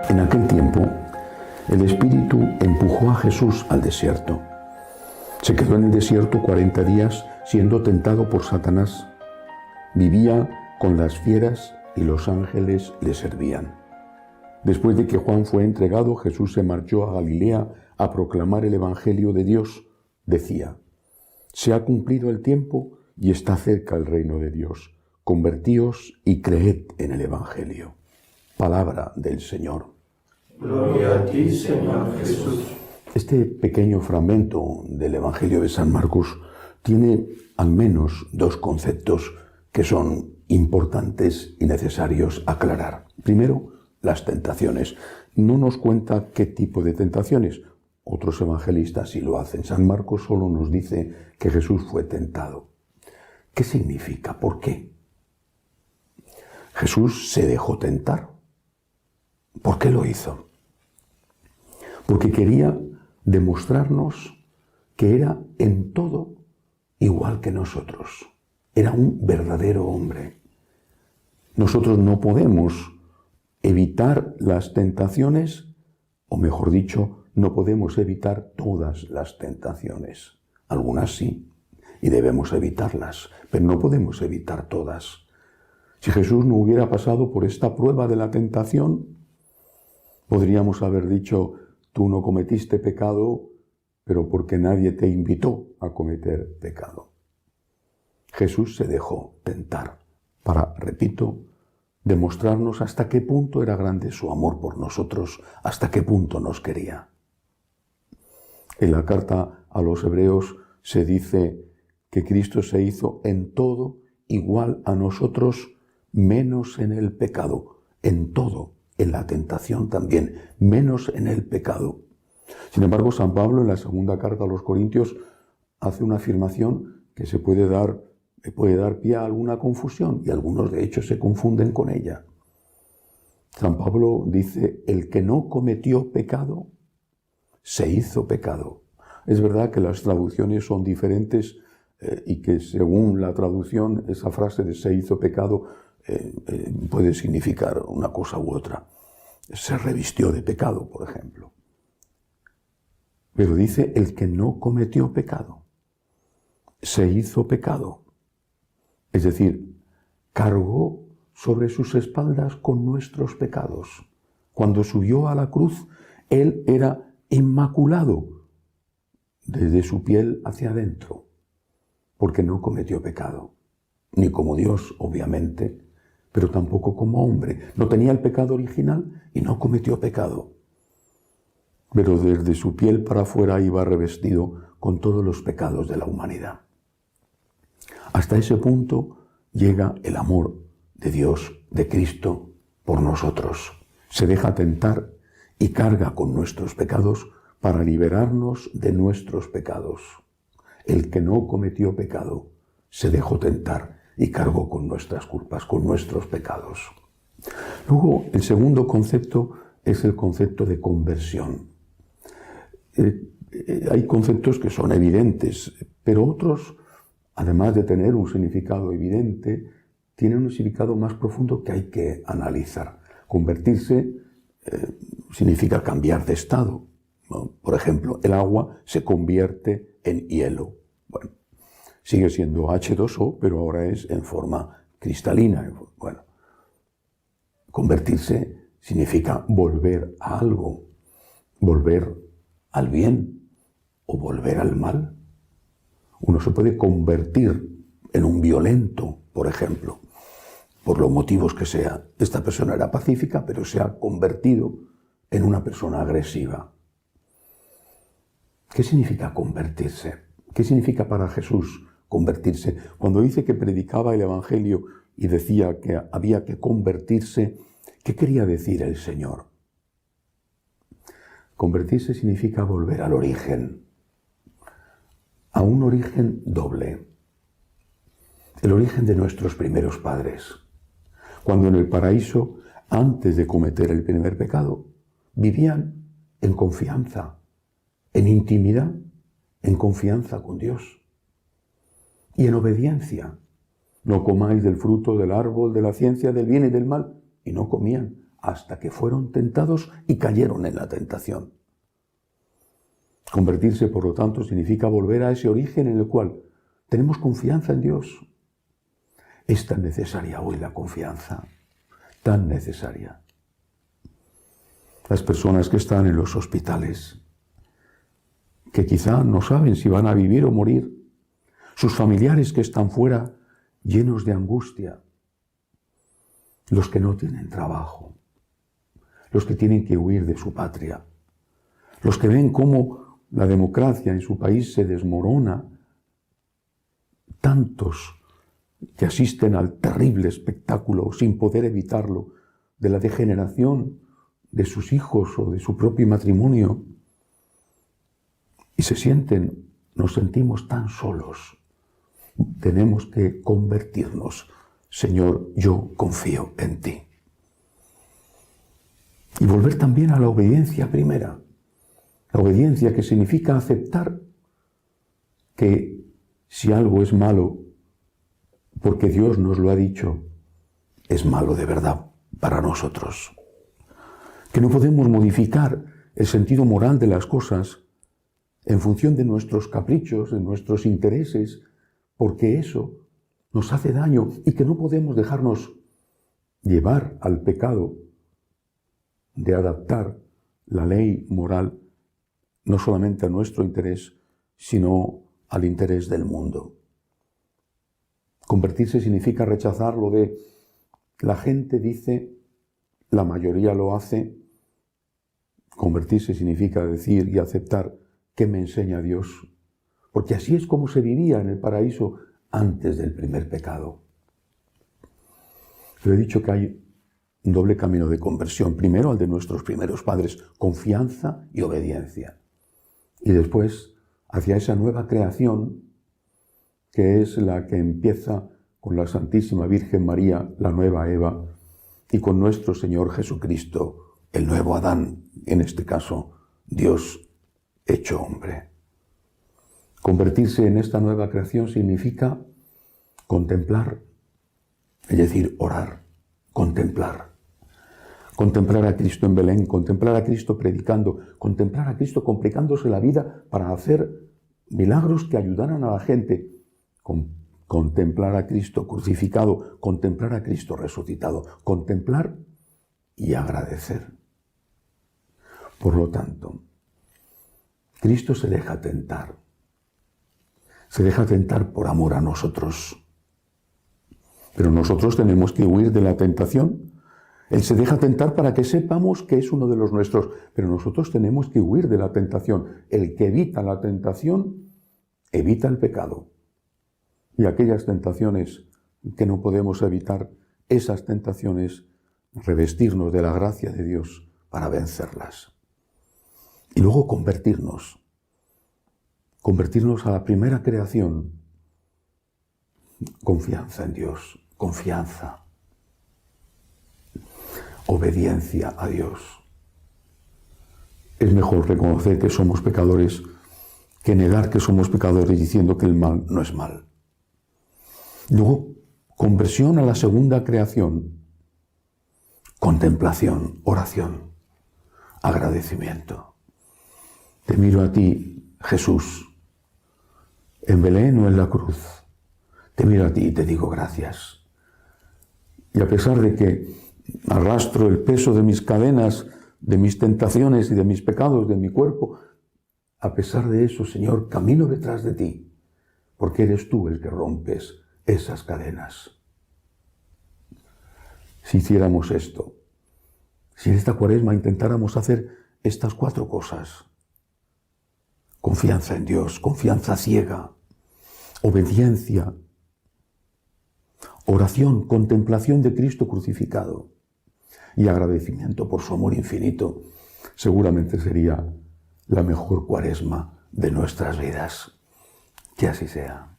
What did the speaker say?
En aquel tiempo, el Espíritu empujó a Jesús al desierto. Se quedó en el desierto 40 días siendo tentado por Satanás. Vivía con las fieras y los ángeles le servían. Después de que Juan fue entregado, Jesús se marchó a Galilea a proclamar el Evangelio de Dios. Decía: se ha cumplido el tiempo y está cerca el reino de Dios. Convertíos y creed en el Evangelio. Palabra del Señor. Gloria a ti, Señor Jesús. Este pequeño fragmento del Evangelio de San Marcos tiene al menos dos conceptos que son importantes y necesarios aclarar. Primero, las tentaciones. No nos cuenta qué tipo de tentaciones. Otros evangelistas sí lo hacen. San Marcos solo nos dice que Jesús fue tentado. ¿Qué significa? ¿Por qué? Jesús se dejó tentar. ¿Por qué lo hizo? Porque quería demostrarnos que era en todo igual que nosotros. Era un verdadero hombre. Nosotros no podemos evitar las tentaciones, o mejor dicho, no podemos evitar todas las tentaciones. Algunas sí, y debemos evitarlas, pero no podemos evitar todas. Si Jesús no hubiera pasado por esta prueba de la tentación, podríamos haber dicho: tú no cometiste pecado, pero porque nadie te invitó a cometer pecado. Jesús se dejó tentar para, repito, demostrarnos hasta qué punto era grande su amor por nosotros, hasta qué punto nos quería. En la carta a los Hebreos se dice que Cristo se hizo en todo igual a nosotros, menos en el pecado. En todo, en la tentación también, menos en el pecado. Sin embargo, San Pablo, en la segunda carta a los Corintios, hace una afirmación que puede dar pie a alguna confusión, y algunos de hecho se confunden con ella. San Pablo dice: el que no cometió pecado, se hizo pecado. Es verdad que las traducciones son diferentes y que según la traducción esa frase de se hizo pecado puede significar una cosa u otra. Se revistió de pecado, por ejemplo. Pero dice: el que no cometió pecado, se hizo pecado. Es decir, cargó sobre sus espaldas con nuestros pecados. Cuando subió a la cruz, Él era inmaculado desde su piel hacia adentro, porque no cometió pecado, ni como Dios, obviamente, pero tampoco como hombre. No tenía el pecado original y no cometió pecado. Pero desde su piel para afuera iba revestido con todos los pecados de la humanidad. Hasta ese punto llega el amor de Dios, de Cristo, por nosotros. Se deja tentar y carga con nuestros pecados para liberarnos de nuestros pecados. El que no cometió pecado se dejó tentar y cargó con nuestras culpas, con nuestros pecados. Luego, el segundo concepto es el concepto de conversión. Hay conceptos que son evidentes, pero otros, además de tener un significado evidente, tienen un significado más profundo que hay que analizar. Convertirse significa cambiar de estado, ¿no? Por ejemplo, el agua se convierte en hielo. Bueno, sigue siendo H2O, pero ahora es en forma cristalina. Bueno, convertirse significa volver a algo, volver al bien o volver al mal. Uno se puede convertir en un violento, por ejemplo, por los motivos que sea. Esta persona era pacífica, pero se ha convertido en una persona agresiva. ¿Qué significa convertirse? ¿Qué significa para Jesús convertirse? Cuando dice que predicaba el Evangelio y decía que había que convertirse, ¿qué quería decir el Señor? Convertirse significa volver al origen, a un origen doble. El origen de nuestros primeros padres. Cuando en el paraíso, antes de cometer el primer pecado, vivían en confianza, en intimidad, en confianza con Dios y en obediencia. No comáis del fruto del árbol de la ciencia del bien y del mal. Y no comían. hasta que fueron tentados y cayeron en la tentación. Convertirse, por lo tanto, significa volver a ese origen en el cual tenemos confianza en Dios. Es tan necesaria hoy la confianza, tan necesaria. Las personas que están en los hospitales, que quizá no saben si van a vivir o morir, sus familiares que están fuera llenos de angustia, los que no tienen trabajo, los que tienen que huir de su patria, los que ven cómo la democracia en su país se desmorona, tantos que asisten al terrible espectáculo sin poder evitarlo de la degeneración de sus hijos o de su propio matrimonio, y nos sentimos tan solos. Tenemos que convertirnos. Señor, yo confío en ti. Y volver también a la obediencia primera. La obediencia que significa aceptar que si algo es malo, porque Dios nos lo ha dicho, es malo de verdad para nosotros. Que no podemos modificar el sentido moral de las cosas en función de nuestros caprichos, de nuestros intereses, porque eso nos hace daño y que no podemos dejarnos llevar al pecado de adaptar la ley moral no solamente a nuestro interés, sino al interés del mundo. Convertirse significa rechazar lo de la gente dice, la mayoría lo hace. Convertirse significa decir y aceptar qué me enseña Dios, porque así es como se vivía en el paraíso antes del primer pecado. Le he dicho que hay un doble camino de conversión. Primero, al de nuestros primeros padres, confianza y obediencia. Y después, hacia esa nueva creación, que es la que empieza con la Santísima Virgen María, la nueva Eva, y con nuestro Señor Jesucristo, el nuevo Adán, en este caso, Dios hecho hombre. Convertirse en esta nueva creación significa contemplar, es decir, orar, contemplar. Contemplar a Cristo en Belén, contemplar a Cristo predicando, contemplar a Cristo complicándose la vida para hacer milagros que ayudaran a la gente. Contemplar a Cristo crucificado, contemplar a Cristo resucitado, contemplar y agradecer. Por lo tanto, Cristo se deja tentar. Se deja tentar por amor a nosotros. Pero nosotros tenemos que huir de la tentación. Él se deja tentar para que sepamos que es uno de los nuestros, pero nosotros tenemos que huir de la tentación. El que evita la tentación, evita el pecado. Y aquellas tentaciones que no podemos evitar, esas tentaciones, revestirnos de la gracia de Dios para vencerlas. Y luego convertirnos a la primera creación. Confianza en Dios, confianza. Obediencia a Dios. Es mejor reconocer que somos pecadores que negar que somos pecadores diciendo que el mal no es mal. Luego, conversión a la segunda creación. Contemplación, oración, agradecimiento. Te miro a ti, Jesús, en Belén o en la cruz. Te miro a ti y te digo gracias. Y a pesar de que arrastro el peso de mis cadenas, de mis tentaciones y de mis pecados, de mi cuerpo, a pesar de eso, Señor, camino detrás de ti, porque eres tú el que rompes esas cadenas. Si hiciéramos esto, si en esta Cuaresma intentáramos hacer estas 4 cosas, confianza en Dios, confianza ciega, obediencia, oración, contemplación de Cristo crucificado y agradecimiento por su amor infinito, seguramente sería la mejor Cuaresma de nuestras vidas. Que así sea.